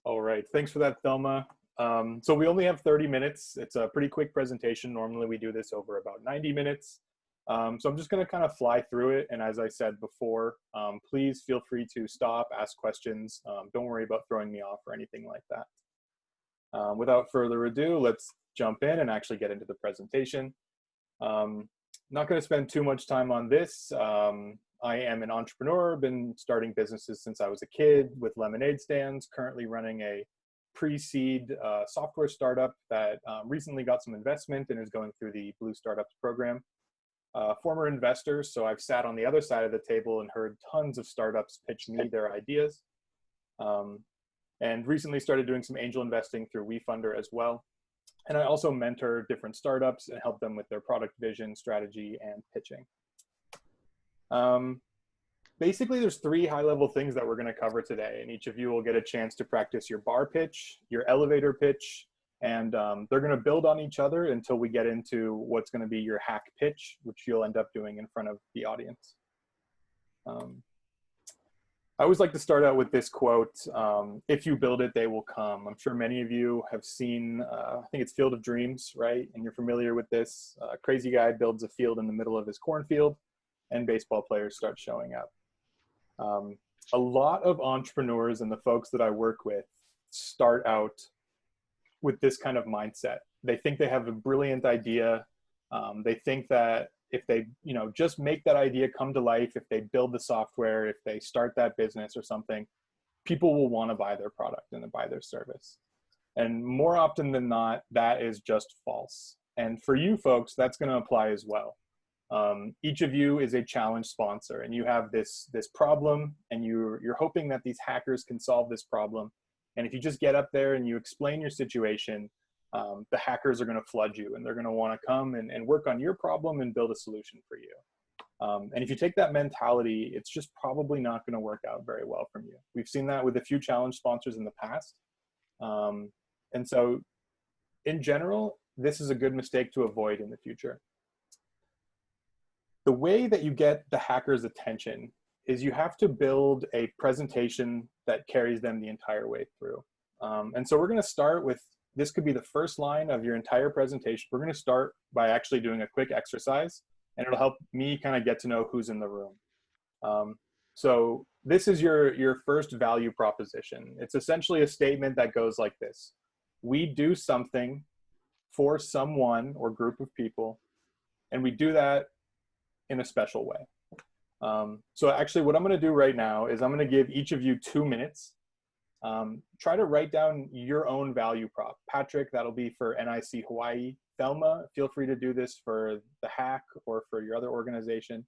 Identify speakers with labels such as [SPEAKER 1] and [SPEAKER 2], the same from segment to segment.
[SPEAKER 1] All right, thanks for that, Thelma. So we only have 30 minutes. It's a pretty quick presentation. Normally we do this over about 90 minutes. So I'm just gonna kind of fly through it. And as I said before, please feel free to stop, ask questions. Don't worry about throwing me off or anything like that. Without further ado, let's jump in and actually get into the presentation. Not gonna spend too much time on this. I am an entrepreneur, been starting businesses since I was a kid with lemonade stands, currently running a pre-seed software startup that recently got some investment and is going through the Blue Startups program. Former investor, so I've sat on the other side of the table and heard tons of startups pitch me their ideas. And recently started doing some angel investing through WeFunder as well. And I also mentor different startups and help them with their product vision, strategy, and pitching. Basically, there's three high-level things that we're going to cover today, and each of you will get a chance to practice your bar pitch, your elevator pitch, and they're going to build on each other until we get into what's going to be your hack pitch, which you'll end up doing in front of the audience. I always like to start out with this quote, if you build it, they will come. I'm sure many of you have seen, I think it's Field of Dreams, right? And you're familiar with this. Crazy guy builds a field in the middle of his cornfield, and baseball players start showing up. A lot of entrepreneurs and the folks that I work with start out with this kind of mindset. They think they have a brilliant idea. They think that if they, just make that idea come to life, if they build the software, if they start that business or something, people will want to buy their product and buy their service. And more often than not, that is just false. And for you folks, that's going to apply as well. Each of you is a challenge sponsor, and you have this problem, and you're hoping that these hackers can solve this problem. And if you just get up there and you explain your situation, the hackers are going to flood you, and they're going to want to come and work on your problem and build a solution for you. And if you take that mentality, it's just probably not going to work out very well from you. We've seen that with a few challenge sponsors in the past. And so in general, this is a good mistake to avoid in the future. The way that you get the hacker's attention is you have to build a presentation that carries them the entire way through. And so we're going to start with, this could be the first line of your entire presentation. We're going to start by actually doing a quick exercise, and it'll help me kind of get to know who's in the room. So this is your first value proposition. It's essentially a statement that goes like this: we do something for someone or group of people, and we do that in a special way. So actually what I'm going to do right now is I'm going to give each of you 2 minutes. Try to write down your own value prop. Patrick, that'll be for NIC Hawaii. Thelma, feel free to do this for the hack or for your other organization.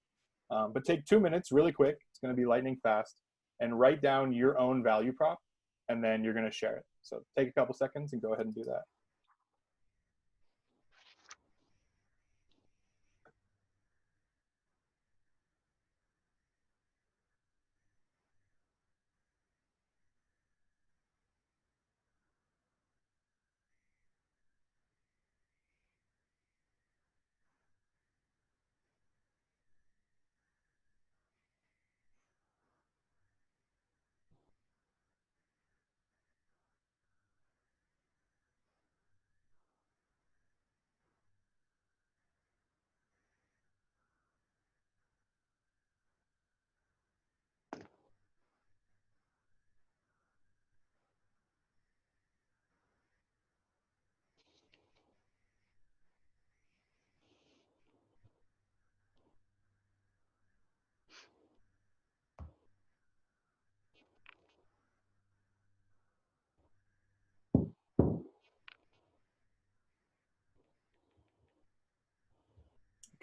[SPEAKER 1] But take 2 minutes really quick. It's going to be lightning fast, and write down your own value prop, and then you're going to share it. So take a couple seconds and go ahead and do that.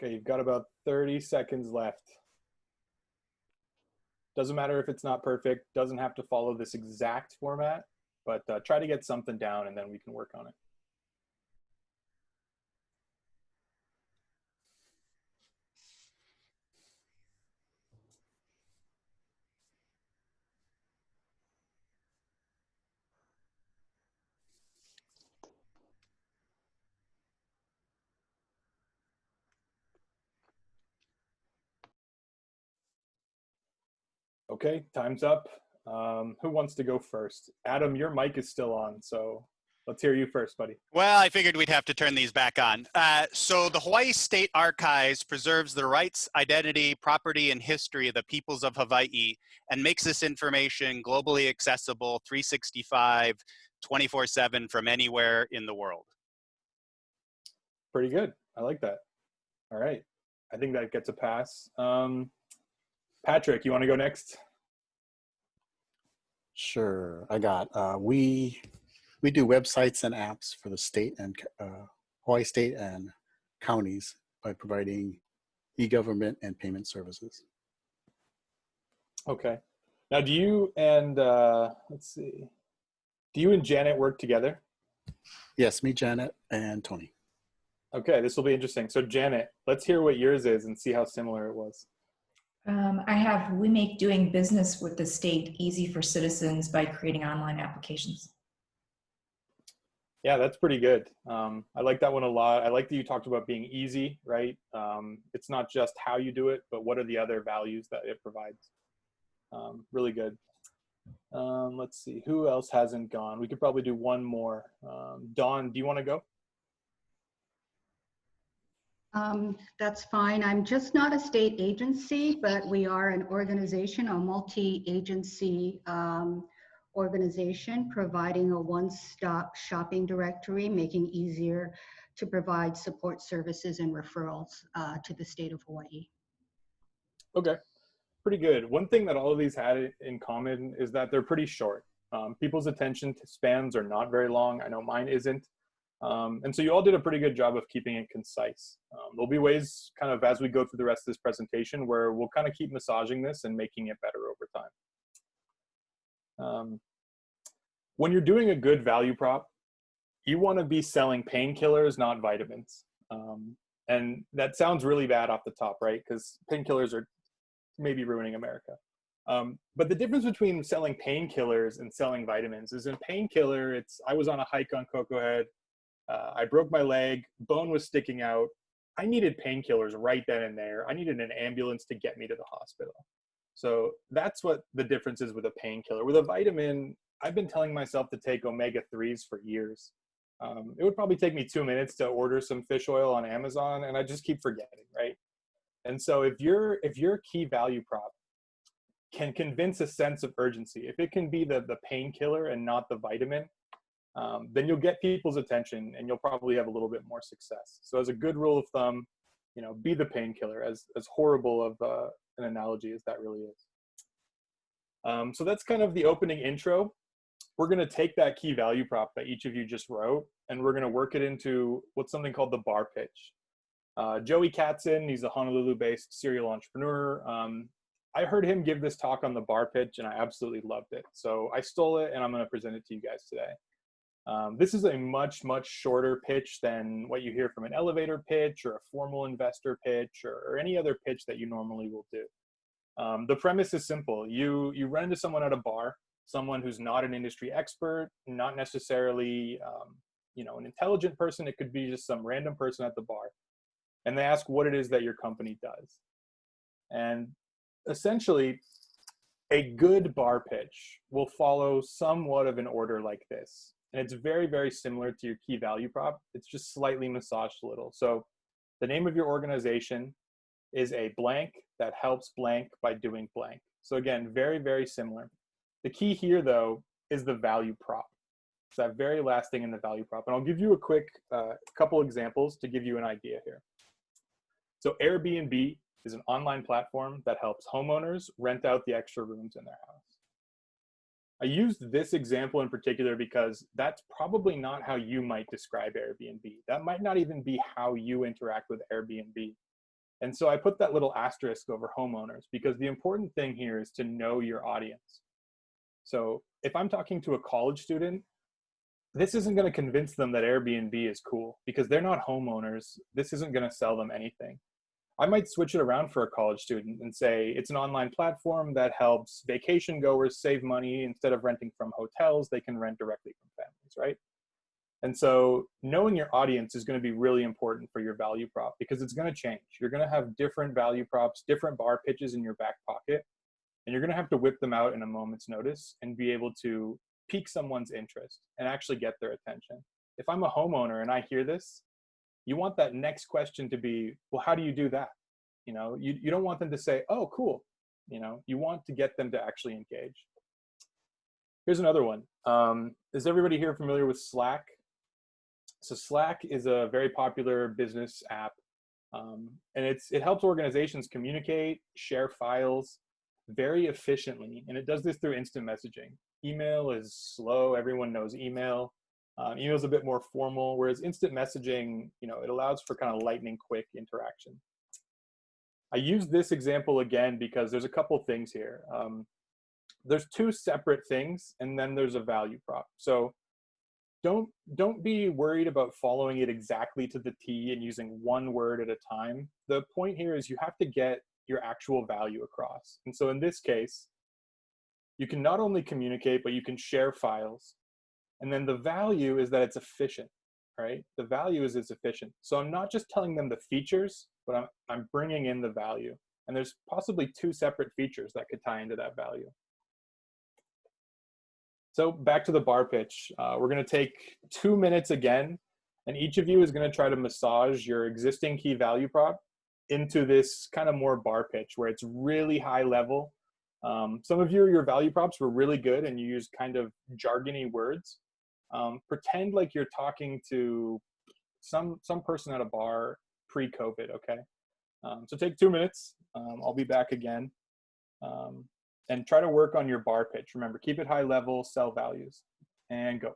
[SPEAKER 1] Okay, you've got about 30 seconds left. Doesn't matter if it's not perfect, doesn't have to follow this exact format, but try to get something down and then we can work on it. Okay, time's up. Who wants to go first? Adam, your mic is still on, so let's hear you first, buddy.
[SPEAKER 2] Well, I figured we'd have to turn these back on. So the Hawaii State Archives preserves the rights, identity, property, and history of the peoples of Hawaii and makes this information globally accessible 365, 24/7 from anywhere in the world.
[SPEAKER 1] Pretty good. I like that. All right. I think that gets a pass. Patrick, you want to go next?
[SPEAKER 3] Sure. I got, we do websites and apps for the state and Hawaii State and counties by providing e-government and payment services.
[SPEAKER 1] Okay. Now, do you and, let's see, do you and Janet work together?
[SPEAKER 3] Yes, me, Janet, and Tony.
[SPEAKER 1] Okay, this will be interesting. So Janet, let's hear what yours is and see how similar it was.
[SPEAKER 4] We make doing business with the state easy for citizens by creating online applications.
[SPEAKER 1] Yeah, that's pretty good. I like that one a lot. I like that you talked about being easy, right? It's not just how you do it, but what are the other values that it provides. Really good. Let's see, who else hasn't gone? We could probably do one more. Dawn, do you want to go?
[SPEAKER 5] That's fine. I'm just not a state agency, but we are an organization, a multi-agency organization providing a one-stop shopping directory, making easier to provide support services and referrals to the state of Hawaii.
[SPEAKER 1] Okay, pretty good. One thing that all of these had in common is that they're pretty short. People's attention spans are not very long. I know mine isn't. And so you all did a pretty good job of keeping it concise. There'll be ways kind of as we go through the rest of this presentation where we'll kind of keep massaging this and making it better over time. When you're doing a good value prop, you want to be selling painkillers, not vitamins. And that sounds really bad off the top, right? Because painkillers are maybe ruining America. But the difference between selling painkillers and selling vitamins is in painkiller, I was on a hike on Coco Head. I broke my leg, bone was sticking out. I needed painkillers right then and there. I needed an ambulance to get me to the hospital. So that's what the difference is with a painkiller. With a vitamin, I've been telling myself to take omega-3s for years. It would probably take me 2 minutes to order some fish oil on Amazon, and I just keep forgetting, right? And so if your key value prop can convince a sense of urgency, if it can be the painkiller and not the vitamin, then you'll get people's attention and you'll probably have a little bit more success. So as a good rule of thumb, be the painkiller, as horrible of an analogy as that really is. So that's kind of the opening intro. We're going to take that key value prop that each of you just wrote, and we're going to work it into what's something called the bar pitch. Joey Katzen, he's a Honolulu-based serial entrepreneur. I heard him give this talk on the bar pitch, and I absolutely loved it. So I stole it, and I'm going to present it to you guys today. This is a much, much shorter pitch than what you hear from an elevator pitch or a formal investor pitch or any other pitch that you normally will do. The premise is simple. You run into someone at a bar, someone who's not an industry expert, not necessarily an intelligent person. It could be just some random person at the bar. And they ask what it is that your company does. And essentially, a good bar pitch will follow somewhat of an order like this. And it's very, very similar to your key value prop. It's just slightly massaged a little. So the name of your organization is a blank that helps blank by doing blank. So again, very, very similar. The key here, though, is the value prop. It's that very last thing in the value prop. And I'll give you a quick couple examples to give you an idea here. So Airbnb is an online platform that helps homeowners rent out the extra rooms in their house. I used this example in particular because that's probably not how you might describe Airbnb. That might not even be how you interact with Airbnb. And so I put that little asterisk over homeowners because the important thing here is to know your audience. So if I'm talking to a college student, this isn't going to convince them that Airbnb is cool because they're not homeowners. This isn't going to sell them anything. I might switch it around for a college student and say it's an online platform that helps vacation goers save money. Instead of renting from hotels, they can rent directly from families, right? And so knowing your audience is going to be really important for your value prop because it's going to change. You're going to have different value props, different bar pitches in your back pocket, And you're going to have to whip them out in a moment's notice and be able to pique someone's interest and actually get their attention. If I'm a homeowner and I hear this, you want that next question to be, well, how do you do that? You know, you don't want them to say, oh, cool. You know, you want to get them to actually engage. Here's another one. Is everybody here familiar with Slack? So Slack is a very popular business app, and it helps organizations communicate, share files very efficiently, and it does this through instant messaging. Email is slow. Everyone knows email. Email is a bit more formal, whereas instant messaging, you know, it allows for kind of lightning quick interaction. I use this example again because there's a couple things here. There's two separate things, and then there's a value prop. So don't be worried about following it exactly to the T and using one word at a time. The point here is you have to get your actual value across. And so in this case, you can not only communicate, but you can share files. And then the value is that it's efficient, right? The value is it's efficient. So I'm not just telling them the features, but I'm bringing in the value. And there's possibly two separate features that could tie into that value. So back to the bar pitch. We're going to take 2 minutes again, and each of you is going to try to massage your existing key value prop into this kind of more bar pitch where it's really high level. Some of your value props were really good and you used kind of jargony words. Pretend like you're talking to some person at a bar pre-COVID, okay? So take 2 minutes. I'll be back again. And try to work on your bar pitch. Remember, keep it high level, sell values, and go.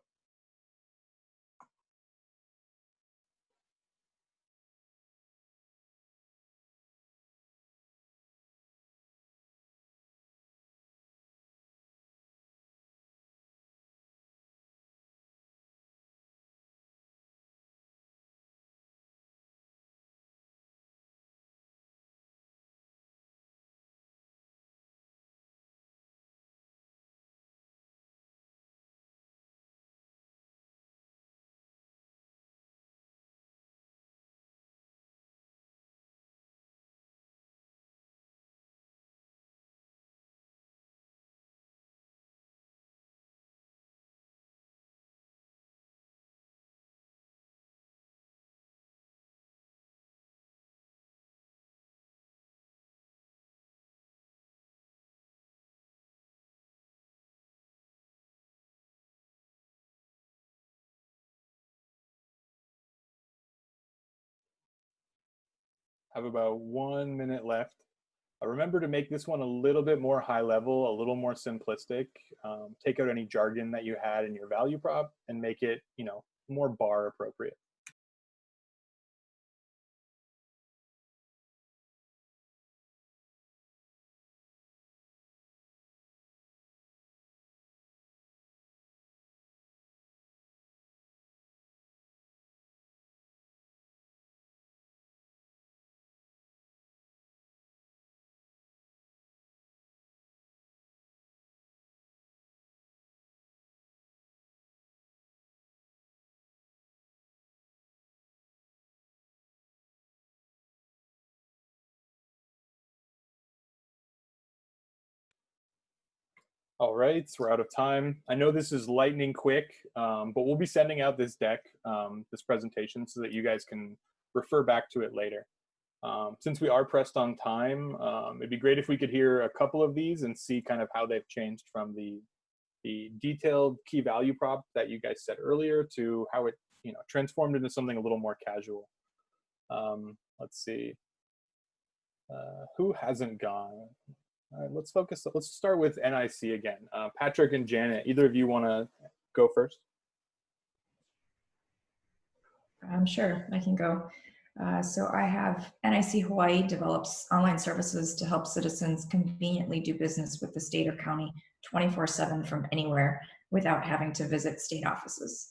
[SPEAKER 1] Have about 1 minute left. Remember to make this one a little bit more high level, a little more simplistic. Take out any jargon that you had in your value prop and make it, you know, more bar appropriate. All right, so we're out of time. I know this is lightning quick, but we'll be sending out this deck, this presentation, so that you guys can refer back to it later. Since we are pressed on time, it'd be great if we could hear a couple of these and see kind of how they've changed from the detailed key value prop that you guys said earlier to how it, you know, transformed into something a little more casual. Let's see. Who hasn't gone? All right, let's focus. Let's start with NIC again. Patrick and Janet, either of you want to go first?
[SPEAKER 4] Sure, I can go. So I have NIC Hawaii develops online services to help citizens conveniently do business with the state or county 24/7 from anywhere without having to visit state offices.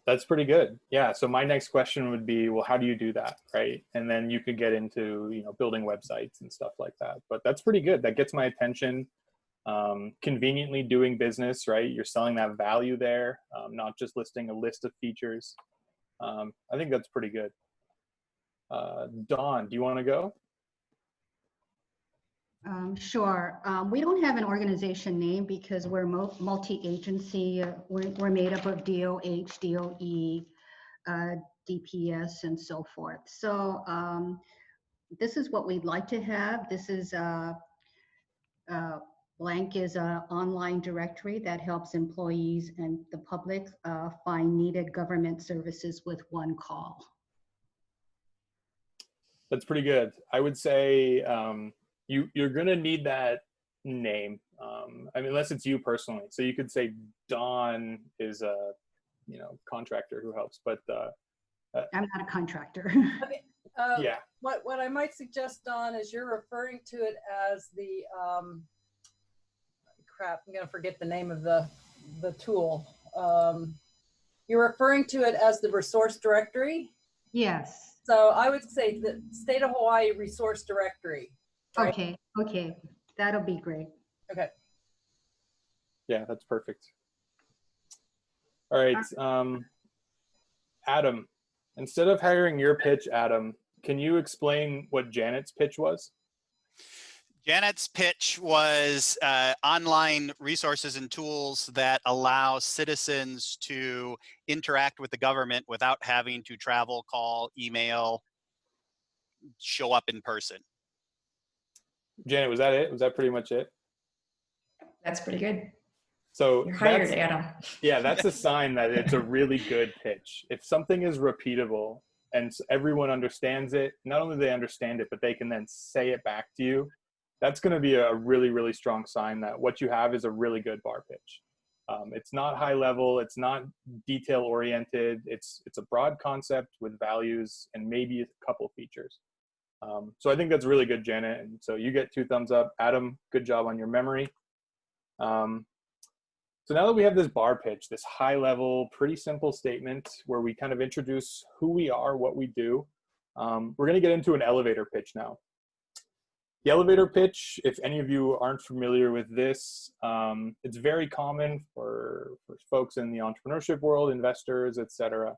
[SPEAKER 1] That's pretty good. Yeah. So my next question would be, well, how do you do that, right? And then you could get into, you know, building websites and stuff like that. But that's pretty good. That gets my attention. Conveniently doing business, right? You're selling that value there, not just listing a list of features. I think that's pretty good. Dawn, do you want to go?
[SPEAKER 5] Sure. We don't have an organization name because we're multi-agency. We're made up of DOH, DOE, DPS, and so forth. So this is what we'd like to have. This is Blank is an online directory that helps employees and the public find needed government services with one call.
[SPEAKER 1] That's pretty good. I would say you're going to need that name. I mean, unless it's you personally. So you could say Dawn is a contractor who helps, but
[SPEAKER 5] I'm not a contractor.
[SPEAKER 1] yeah.
[SPEAKER 6] What I might suggest, Dawn, is you're referring to it as the crap. I'm going to forget the name of the tool. You're referring to it as the resource directory.
[SPEAKER 5] Yes.
[SPEAKER 6] So I would say the State of Hawaii Resource Directory. Right?
[SPEAKER 5] Okay. Okay. That'll be great.
[SPEAKER 6] Okay.
[SPEAKER 1] Yeah, that's perfect. All right, Adam, instead of hiring your pitch, Adam, can you explain what Janet's pitch was?
[SPEAKER 2] Janet's pitch was online resources and tools that allow citizens to interact with the government without having to travel, call, email, show up in person.
[SPEAKER 1] Janet, was that it? Was that pretty much it?
[SPEAKER 4] That's pretty good.
[SPEAKER 1] So
[SPEAKER 4] You're hired, Adam.
[SPEAKER 1] Yeah, that's a sign that it's a really good pitch. If something is repeatable and everyone understands it, not only do they understand it, but they can then say it back to you, that's going to be a really, really strong sign that what you have is a really good bar pitch. It's not high level. It's not detail oriented. It's a broad concept with values and maybe a couple features. So I think that's really good, Janet. And so you get 2 thumbs up. Adam, good job on your memory. So now that we have this bar pitch, this high level, pretty simple statement where we kind of introduce who we are, what we do, we're going to get into an elevator pitch now. The elevator pitch, if any of you aren't familiar with this, it's very common for folks in the entrepreneurship world, investors, etc.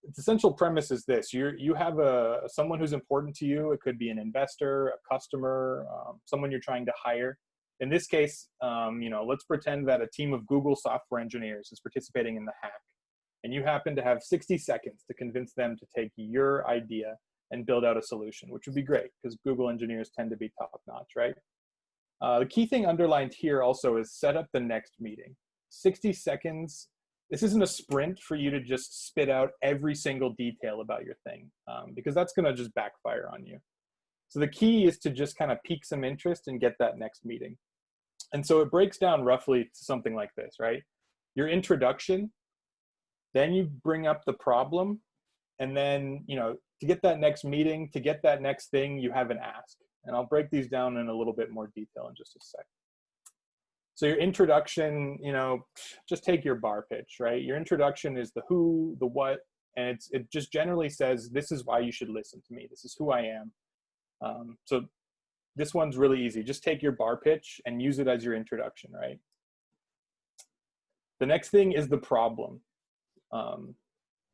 [SPEAKER 1] Its essential premise is this: you have someone who's important to you. It could be an investor, a customer, someone you're trying to hire. In this case, let's pretend that a team of Google software engineers is participating in the hack, and you happen to have 60 seconds to convince them to take your idea and build out a solution, which would be great because Google engineers tend to be top-notch, right? The key thing underlined here also is set up the next meeting. 60 seconds. This isn't a sprint for you to just spit out every single detail about your thing, because that's going to just backfire on you. So the key is to just kind of pique some interest and get that next meeting. And so it breaks down roughly to something like this, right? Your introduction, then you bring up the problem, and then, to get that next meeting, to get that next thing, you have an ask. And I'll break these down in a little bit more detail in just a sec. So your introduction, just take your bar pitch, right? Your introduction is the who, the what, and it just generally says, this is why you should listen to me. This is who I am. So this one's really easy. Just take your bar pitch and use it as your introduction, right? The next thing is the problem.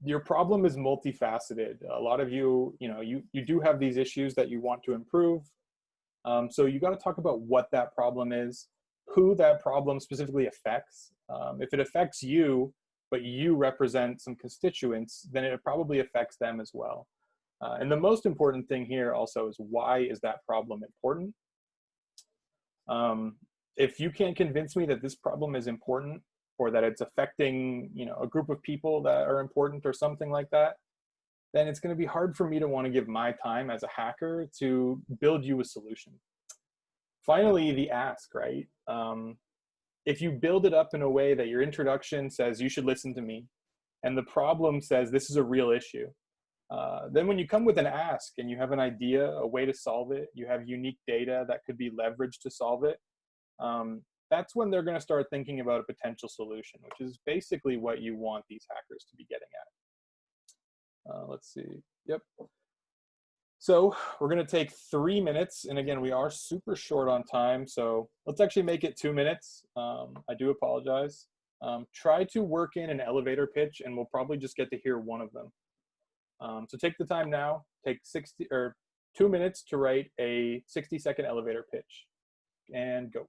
[SPEAKER 1] Your problem is multifaceted. A lot of you, you do have these issues that you want to improve. So you got to talk about what that problem is, who that problem specifically affects. If it affects you, but you represent some constituents, then it probably affects them as well. And the most important thing here also is, why is that problem important? If you can't convince me that this problem is important, or that it's affecting, a group of people that are important or something like that, then it's going to be hard for me to want to give my time as a hacker to build you a solution. Finally, the ask, right? If you build it up in a way that your introduction says, you should listen to me, and the problem says, this is a real issue, then when you come with an ask and you have an idea, a way to solve it, you have unique data that could be leveraged to solve it, that's when they're going to start thinking about a potential solution, which is basically what you want these hackers to be getting at. Let's see. Yep. So we're going to take 3 minutes. And again, we are super short on time. So let's actually make it 2 minutes. I do apologize. Try to work in an elevator pitch, and we'll probably just get to hear one of them. So take the time now, take 2 minutes to write a 60-second elevator pitch. And go.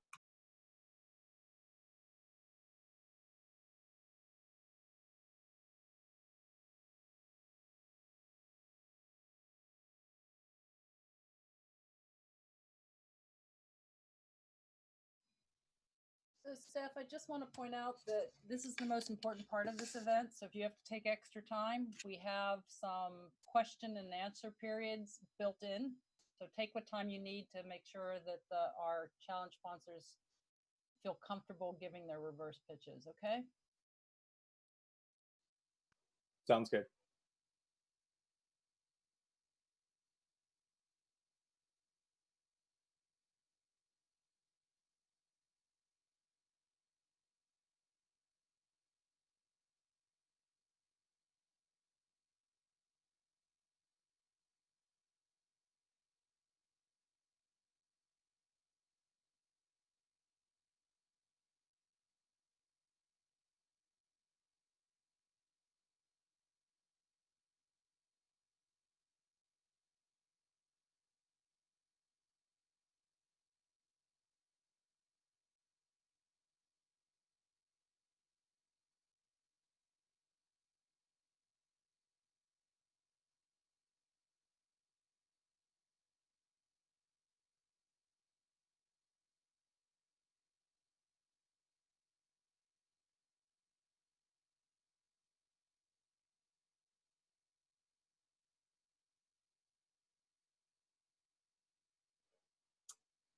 [SPEAKER 6] So Steph, I just want to point out that this is the most important part of this event. So if you have to take extra time, we have some question and answer periods built in. So take what time you need to make sure that our challenge sponsors feel comfortable giving their reverse pitches, okay?
[SPEAKER 1] Sounds good.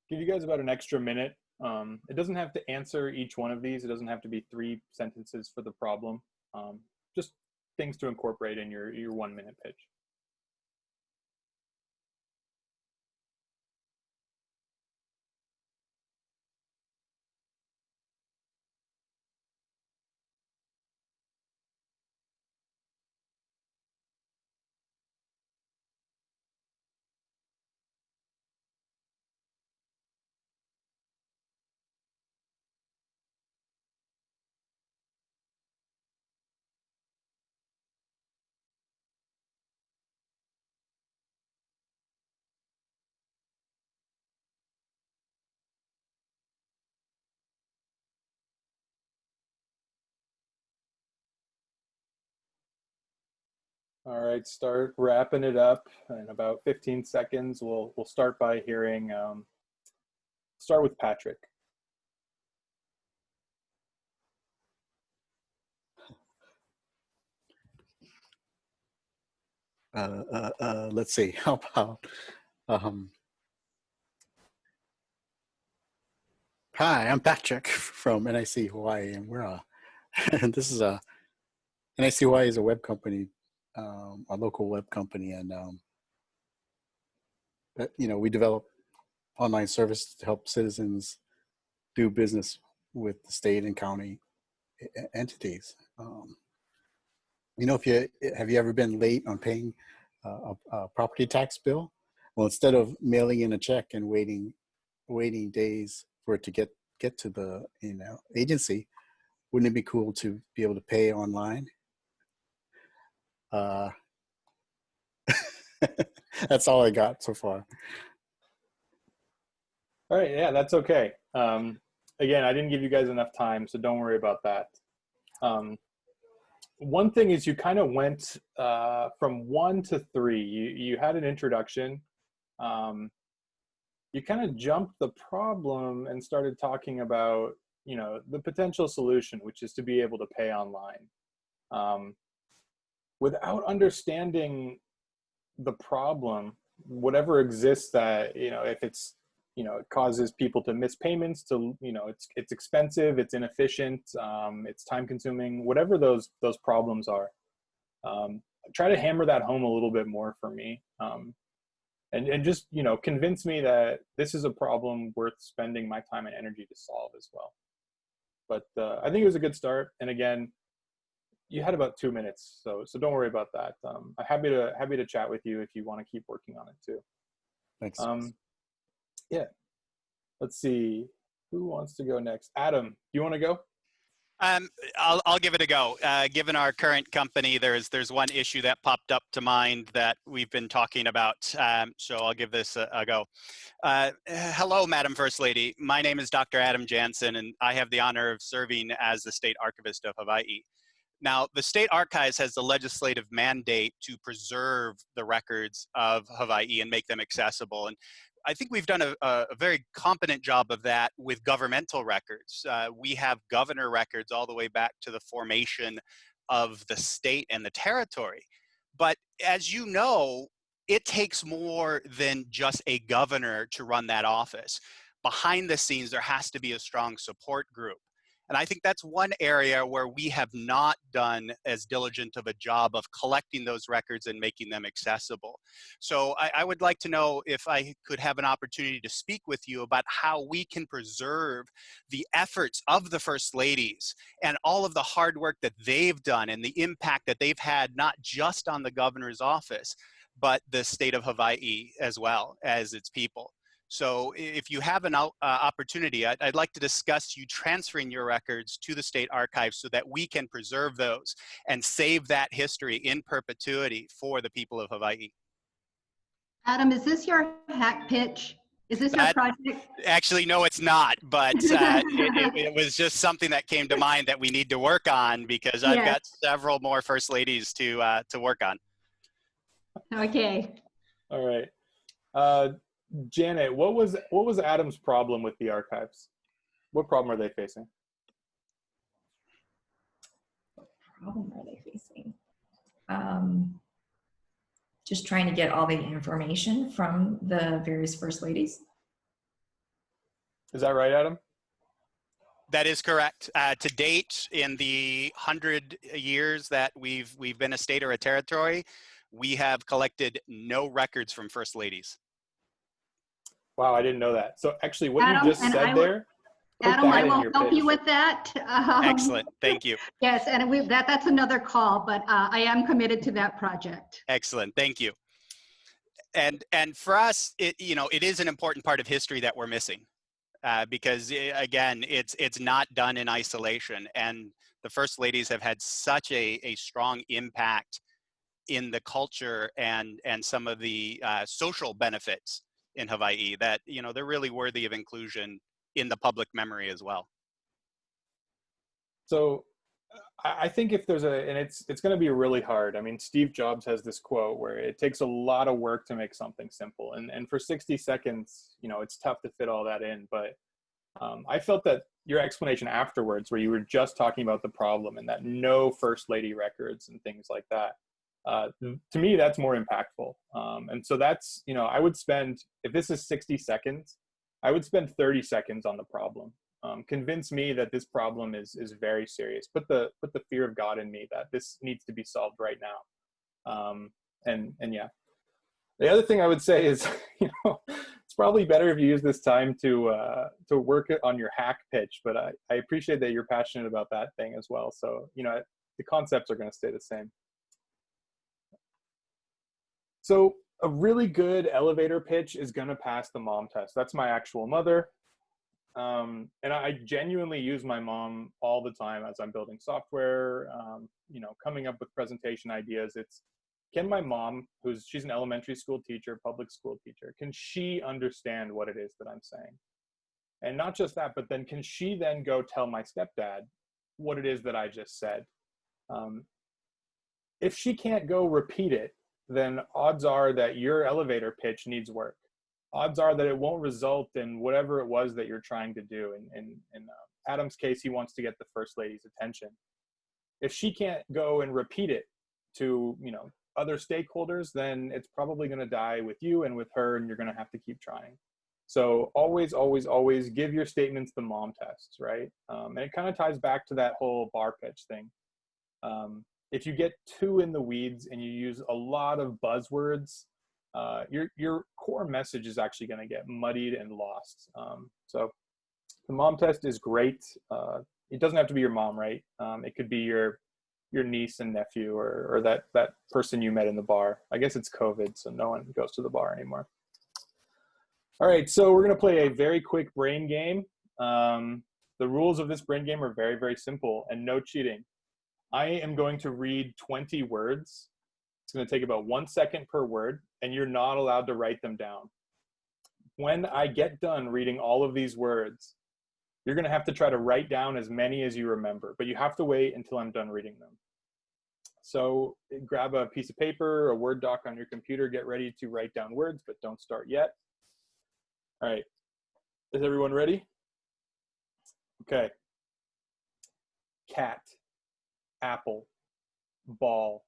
[SPEAKER 1] Give you guys about an extra minute. It doesn't have to answer each one of these. It doesn't have to be 3 sentences for the problem. Just things to incorporate in your 1 minute pitch. All right, start wrapping it up in about 15 seconds. We'll start by hearing, start with Patrick.
[SPEAKER 3] Let's see, how about, hi, I'm Patrick from NIC Hawaii, and we're and this is NIC Hawaii is a web company, a local web company, and we develop online services to help citizens do business with the state and county entities. If you have you ever been late on paying a property tax bill? Well, instead of mailing in a check and waiting days for it to get to the agency, wouldn't it be cool to be able to pay online? That's all I got so far.
[SPEAKER 1] All right, yeah, that's okay. Again, I didn't give you guys enough time, so don't worry about that. One thing is you kind of went from 1 to 3. You had an introduction. You kind of jumped the problem and started talking about, the potential solution, which is to be able to pay online. Without understanding the problem, whatever exists that, if it's, it causes people to miss payments, to, it's expensive, it's inefficient, it's time consuming, whatever those problems are. Try to hammer that home a little bit more for me. And just, convince me that this is a problem worth spending my time and energy to solve as well. But I think it was a good start. And again, you had about 2 minutes, so don't worry about that. I'm happy to chat with you if you want to keep working on it too.
[SPEAKER 3] Thanks.
[SPEAKER 1] Yeah. Let's see. Who wants to go next? Adam, do you want to go?
[SPEAKER 2] I'll give it a go. Given our current company, there's one issue that popped up to mind that we've been talking about. So I'll give this a go. Hello, Madam First Lady. My name is Dr. Adam Jansen, and I have the honor of serving as the State Archivist of Hawaii. Now, the State Archives has the legislative mandate to preserve the records of Hawaii and make them accessible. And I think we've done a very competent job of that with governmental records. We have governor records all the way back to the formation of the state and the territory. But as you know, it takes more than just a governor to run that office. Behind the scenes, there has to be a strong support group. And I think that's one area where we have not done as diligent of a job of collecting those records and making them accessible. So I would like to know if I could have an opportunity to speak with you about how we can preserve the efforts of the First Ladies and all of the hard work that they've done and the impact that they've had, not just on the governor's office, but the state of Hawaii as well as its people. So if you have an opportunity, I'd like to discuss you transferring your records to the State Archives so that we can preserve those and save that history in perpetuity for the people of Hawaii.
[SPEAKER 5] Adam, is this your hack pitch? Is this your project?
[SPEAKER 2] Actually, no, it's not, but it was just something that came to mind that we need to work on because I've got several more First Ladies to work on.
[SPEAKER 5] Okay.
[SPEAKER 1] All right. Janet, what was Adam's problem with the archives? What problem are they facing?
[SPEAKER 4] What problem are they facing? Just trying to get all the information from the various First Ladies.
[SPEAKER 1] Is that right, Adam?
[SPEAKER 2] That is correct. To date, in the 100 years that we've been a state or a territory, we have collected no records from First Ladies.
[SPEAKER 1] Wow, I didn't know that. So actually what
[SPEAKER 5] Adam,
[SPEAKER 1] you just said there,
[SPEAKER 5] Adam, I will help you with that.
[SPEAKER 2] Excellent, thank you.
[SPEAKER 5] Yes, and that's another call, but I am committed to that project.
[SPEAKER 2] Excellent, thank you. And for us, it is an important part of history that we're missing because again, it's not done in isolation. And the First Ladies have had such a strong impact in the culture and some of the social benefits in Hawaii that, they're really worthy of inclusion in the public memory as well.
[SPEAKER 1] So I think if there's and it's going to be really hard. I mean, Steve Jobs has this quote where it takes a lot of work to make something simple. And for 60 seconds, it's tough to fit all that in. But I felt that your explanation afterwards, where you were just talking about the problem and that no First Lady records and things like that, to me, that's more impactful. And so that's, I would spend, if this is 60 seconds, I would spend 30 seconds on the problem. Convince me that this problem is very serious. Put the fear of God in me that this needs to be solved right now. And yeah. The other thing I would say is, it's probably better if you use this time to work on your hack pitch, but I appreciate that you're passionate about that thing as well. So, the concepts are going to stay the same. So a really good elevator pitch is going to pass the mom test. That's my actual mother. And I genuinely use my mom all the time as I'm building software, coming up with presentation ideas. Can my mom, she's an elementary school teacher, public school teacher, can she understand what it is that I'm saying? And not just that, but then can she then go tell my stepdad what it is that I just said? If she can't go repeat it, then odds are that your elevator pitch needs work. Odds are that it won't result in whatever it was that you're trying to do. In Adam's case, he wants to get the First Lady's attention. If she can't go and repeat it to, other stakeholders, then it's probably going to die with you and with her, and you're going to have to keep trying. So always, always, always give your statements the mom tests, right? And it kind of ties back to that whole bar pitch thing. If you get too in the weeds and you use a lot of buzzwords, your core message is actually going to get muddied and lost. So the mom test is great. It doesn't have to be your mom, right? It could be your niece and nephew or that person you met in the bar. I guess it's COVID, so no one goes to the bar anymore. All right, so we're going to play a very quick brain game. The The rules of this brain game are very, very simple and no cheating. I am going to read 20 words. It's going to take about 1 second per word, and you're not allowed to write them down. When I get done reading all of these words, you're going to have to try to write down as many as you remember, but you have to wait until I'm done reading them. So grab a piece of paper, a Word doc on your computer, get ready to write down words, but don't start yet. All right, is everyone ready? Okay. Cat, apple, ball,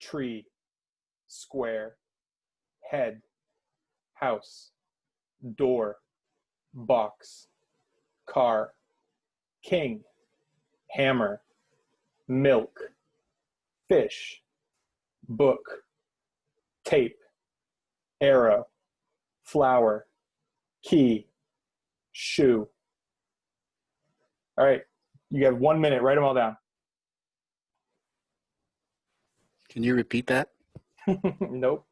[SPEAKER 1] tree, square, head, house, door, box, car, king, hammer, milk, fish, book, tape, arrow, flower, key, shoe. All right, you have 1 minute, write them all down.
[SPEAKER 3] Can you repeat that?
[SPEAKER 1] Nope.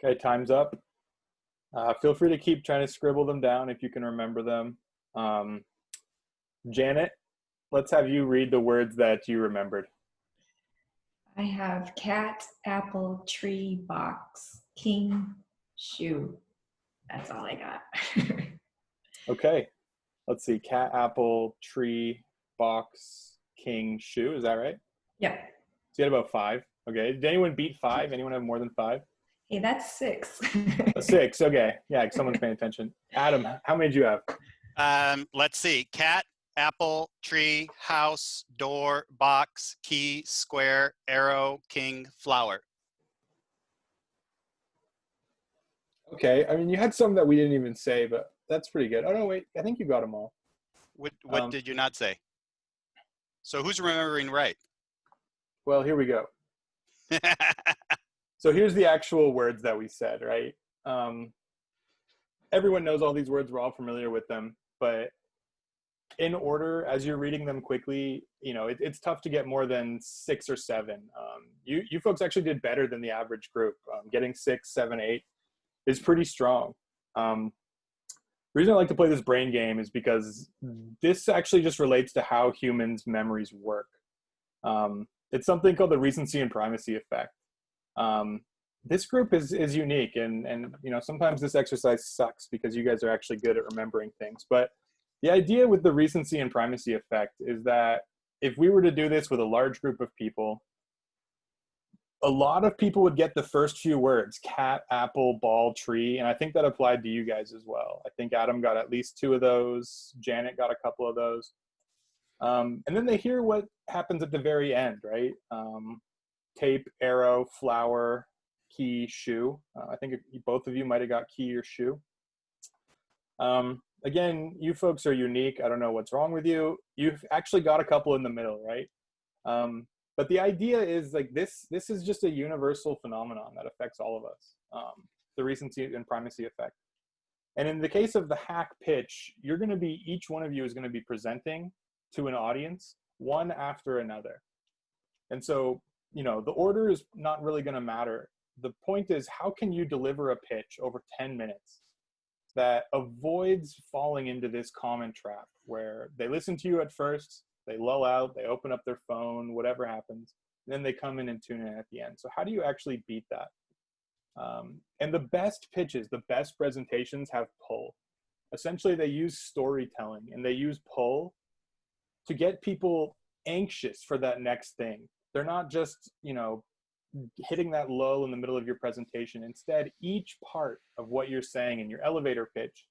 [SPEAKER 1] Okay, time's up. Feel free to keep trying to scribble them down if you can remember them. Janet, let's have you read the words that you remembered.
[SPEAKER 4] I have cat, apple, tree, box, king, shoe. That's all I got.
[SPEAKER 1] Okay, let's see. Cat, apple, tree, box, king, shoe. Is that right?
[SPEAKER 4] Yep.
[SPEAKER 1] So you had about 5. Okay. Did anyone beat 5? Anyone have more than 5?
[SPEAKER 4] Hey, that's 6.
[SPEAKER 1] 6. Okay. Yeah, someone's paying attention. Adam, how many did you have?
[SPEAKER 2] Let's see. Cat, apple, tree, house, door, box, key, square, arrow, king, flower.
[SPEAKER 1] Okay. I mean, you had some that we didn't even say, but that's pretty good. Oh, no, wait. I think you got them all.
[SPEAKER 2] What did you not say? So who's remembering right?
[SPEAKER 1] Well, here we go. So here's the actual words that we said, right? Everyone knows all these words. We're all familiar with them. But in order, as you're reading them quickly, you know, it's tough to get more than 6 or 7. You folks actually did better than the average group. Getting 6, 7, 8 is pretty strong. The reason I like to play this brain game is because this actually just relates to how humans' memories work. It's something called the recency and primacy effect. This group is unique, and you know, sometimes this exercise sucks because you guys are actually good at remembering things. But the idea with the recency and primacy effect is that if we were to do this with a large group of people, a lot of people would get the first few words: cat, apple, ball, tree. And I think that applied to you guys as well. I think Adam got at least 2 of those. Janet got a couple of those. And then they hear what happens at the very end, right? Tape, arrow, flower, key, shoe. I think both of you might have got key or shoe. Again, you folks are unique. I don't know what's wrong with you. You've actually got a couple in the middle, right? But the idea is like this is just a universal phenomenon that affects all of us, the recency and primacy effect. And in the case of the hack pitch, you're going to be, each one of you is going to be presenting to an audience one after another. And so, you know, the order is not really going to matter. The point is, how can you deliver a pitch over 10 minutes that avoids falling into this common trap where they listen to you at first, they lull out, they open up their phone, whatever happens. and then they come in and tune in at the end. So how do you actually beat that? And the best pitches, the best presentations have pull. Essentially, they use storytelling and they use pull to get people anxious for that next thing. They're not just, you know, hitting that lull in the middle of your presentation. Instead, each part of what you're saying in your elevator pitch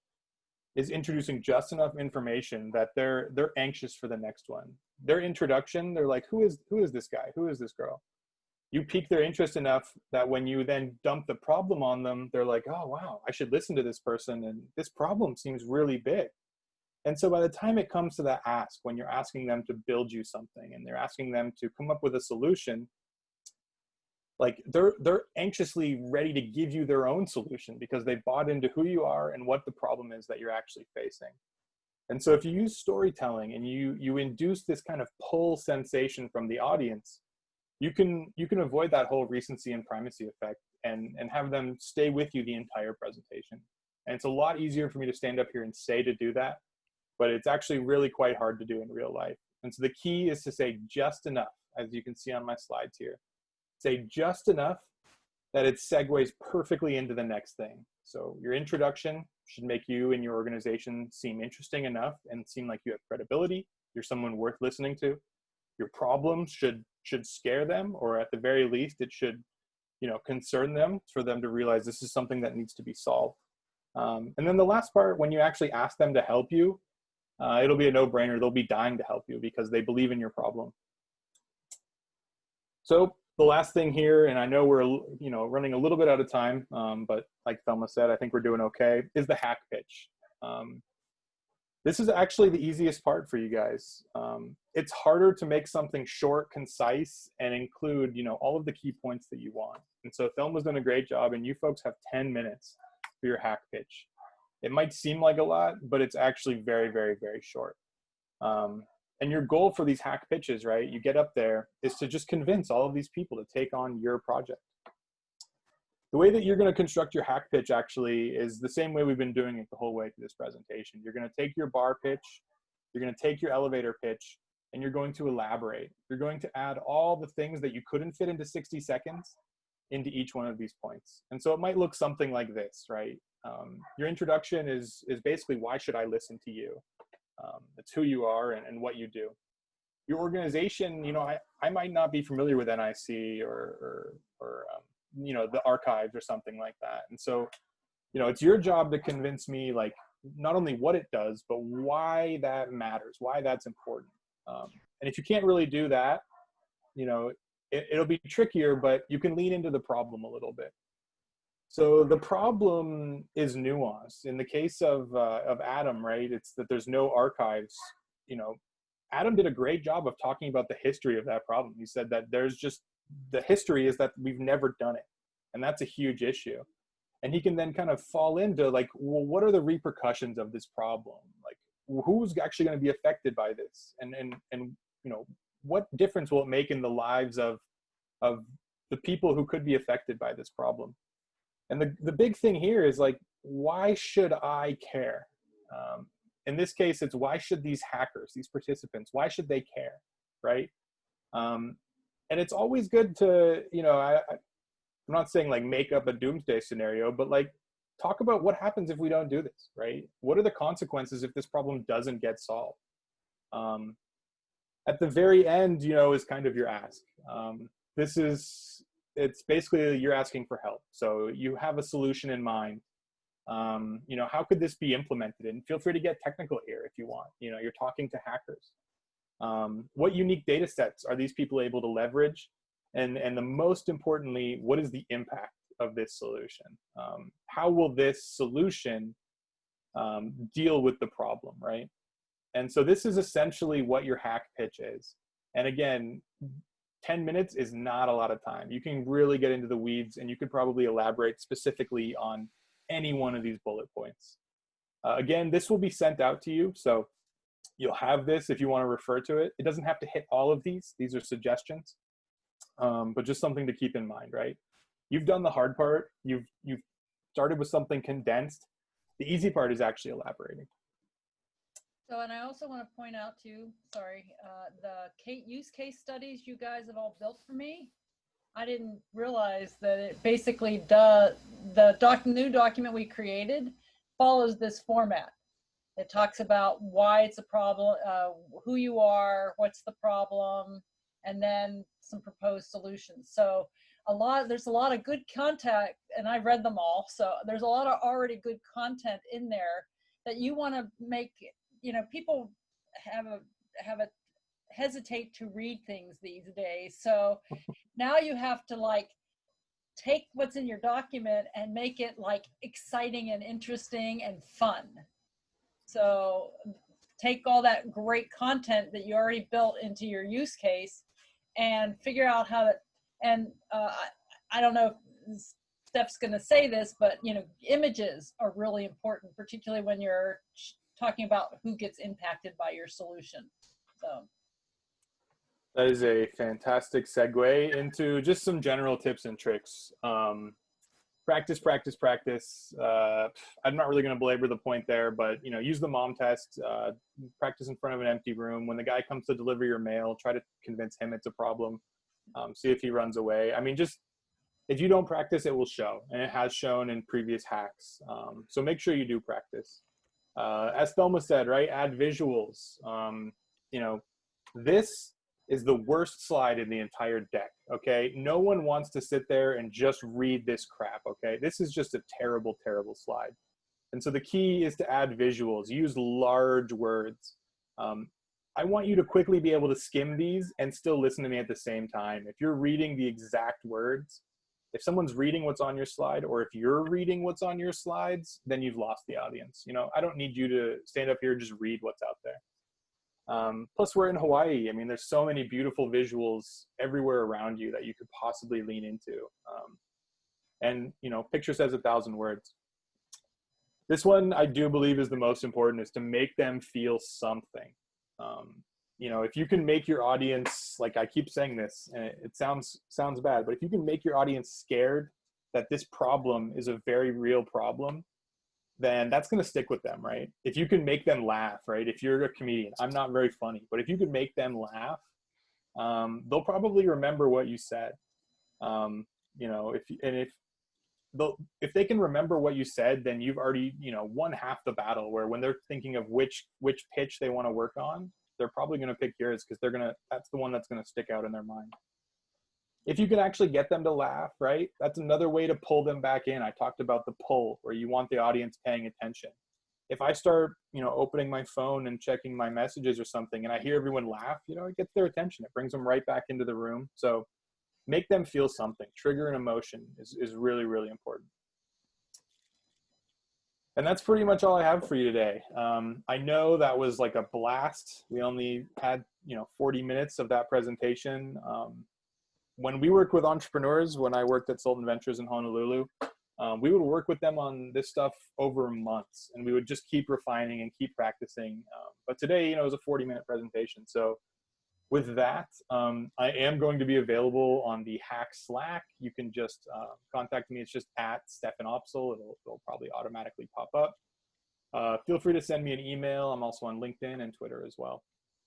[SPEAKER 1] is introducing just enough information that they're anxious for the next one. Their introduction, they're like, who is this guy? Who is this girl? You pique their interest enough that when you then dump the problem on them, they're like, oh, wow, I should listen to this person. And this problem seems really big. And so by the time it comes to that ask, when you're asking them to build you something and they're asking them to come up with a solution, like they're anxiously ready to give you their own solution because they bought into who you are and what the problem is that you're actually facing. And so if you use storytelling and you induce this kind of pull sensation from the audience, you can avoid that whole recency and primacy effect and have them stay with you the entire presentation. And it's a lot easier for me to stand up here and say to do that, but it's actually really quite hard to do in real life. And so the key is to say just enough, as you can see on my slides here. Say just enough that it segues perfectly into the next thing. So your introduction should make you and your organization seem interesting enough and seem like you have credibility. You're someone worth listening to. Your problems should scare them, or at the very least, it should, you know, concern them for them to realize this is something that needs to be solved. And then the last part, when you actually ask them to help you, it'll be a no-brainer. They'll be dying to help you because they believe in your problem. So the last thing here, and I know we're, you know, running a little bit out of time, but like Thelma said, I think we're doing okay, is the hack pitch. This is actually the easiest part for you guys. It's harder to make something short, concise, and include, you know, all of the key points that you want. And so Thelma's done a great job, and you folks have 10 minutes for your hack pitch. It might seem like a lot, but it's actually very, very, very short. And your goal for these hack pitches, right, you get up there, is to just convince all of these people to take on your project. The way that you're going to construct your hack pitch actually is the same way we've been doing it the whole way through this presentation. You're going to take your bar pitch, you're going to take your elevator pitch, and you're going to elaborate. You're going to add all the things that you couldn't fit into 60 seconds into each one of these points. And so it might look something like this, right? Your introduction is basically, why should I listen to you? It's who you are and what you do. Your organization, you know, I might not be familiar with NIC or you know, the archives or something like that. And so, you know, it's your job to convince me, like, not only what it does, but why that matters, why that's important. And if you can't really do that, you know, it'll be trickier, but you can lean into the problem a little bit. So the problem is nuanced. In the case of Adam, right, it's that there's no archives. You know, Adam did a great job of talking about the history of that problem. He said that there's just, the history is that we've never done it. And that's a huge issue. And he can then kind of fall into like, well, what are the repercussions of this problem? Like, who's actually going to be affected by this? And you know, what difference will it make in the lives of the people who could be affected by this problem? And the big thing here is like, why should I care? In this case, it's why should these hackers, these participants, why should they care, right? And it's always good to, you know, I'm not saying like make up a doomsday scenario, but like talk about what happens if we don't do this, right? What are the consequences if this problem doesn't get solved? At the very end, you know, is kind of your ask. It's basically you're asking for help. So you have a solution in mind. You know, how could this be implemented? And feel free to get technical here if you want. You know, you're talking to hackers. What unique data sets are these people able to leverage? And the most importantly, what is the impact of this solution? How will this solution deal with the problem, right? And so this is essentially what your hack pitch is. And again, 10 minutes is not a lot of time. You can really get into the weeds, and you could probably elaborate specifically on any one of these bullet points. Again, this will be sent out to you, so you'll have this if you want to refer to it. It doesn't have to hit all of these. These are suggestions, but just something to keep in mind, right? You've done the hard part. You've started with something condensed. The easy part is actually elaborating.
[SPEAKER 6] So, and I also want to point out too, sorry, the use case studies you guys have all built for me. I didn't realize that it basically the new document we created follows this format. It talks about why it's a problem, who you are, what's the problem, and then some proposed solutions. So there's a lot of good content, and I read them all. So there's a lot of already good content in there that you want to make. People have a hesitate to read things these days. So now you have to like take what's in your document and make it like exciting and interesting and fun. So take all that great content that you already built into your use case and figure out how to, and I don't know if Steph's going to say this, but images are really important, particularly when you're talking about who gets impacted by your solution. So
[SPEAKER 1] that is a fantastic segue into just some general tips and tricks. Practice, practice, practice. I'm not really going to belabor the point there, but use the mom test. Practice in front of an empty room. When the guy comes to deliver your mail, try to convince him it's a problem. See if he runs away. I mean, just if you don't practice, it will show, and it has shown in previous hacks. So make sure you do practice. As Thelma said, right? Add visuals. This is the worst slide in the entire deck, okay? No one wants to sit there and just read this crap, okay? This is just a terrible, terrible slide. And so the key is to add visuals. Use large words. I want you to quickly be able to skim these and still listen to me at the same time. If you're reading the exact words, if someone's reading what's on your slide, or if you're reading what's on your slides, then you've lost the audience. I don't need you to stand up here and just read what's out there. Plus we're in Hawaii. I mean, there's so many beautiful visuals everywhere around you that you could possibly lean into. And picture says 1,000 words. This one I do believe is the most important, is to make them feel something. If you can make your audience, like I keep saying this, and it sounds bad, but if you can make your audience scared that this problem is a very real problem, then that's going to stick with them, right? If you can make them laugh, right? If you're a comedian, I'm not very funny, but if you can make them laugh, they'll probably remember what you said. If they can remember what you said, then you've already, won half the battle, where when they're thinking of which pitch they want to work on, they're probably going to pick yours because that's the one that's going to stick out in their mind. If you can actually get them to laugh, right? That's another way to pull them back in. I talked about the pull, where you want the audience paying attention. If I start, opening my phone and checking my messages or something, and I hear everyone laugh, it gets their attention. It brings them right back into the room. So make them feel something. Trigger an emotion is really, really important. And that's pretty much all I have for you today. I know that was like a blast. We only had, 40 minutes of that presentation. When we work with entrepreneurs, when I worked at Sultan Ventures in Honolulu, we would work with them on this stuff over months, and we would just keep refining and keep practicing. But today, it was a 40-minute presentation. So with that, I am going to be available on the Hack Slack. You can just contact me. It's just at Stefan Opsel. It'll probably automatically pop up. Feel free to send me an email. I'm also on LinkedIn and Twitter as well.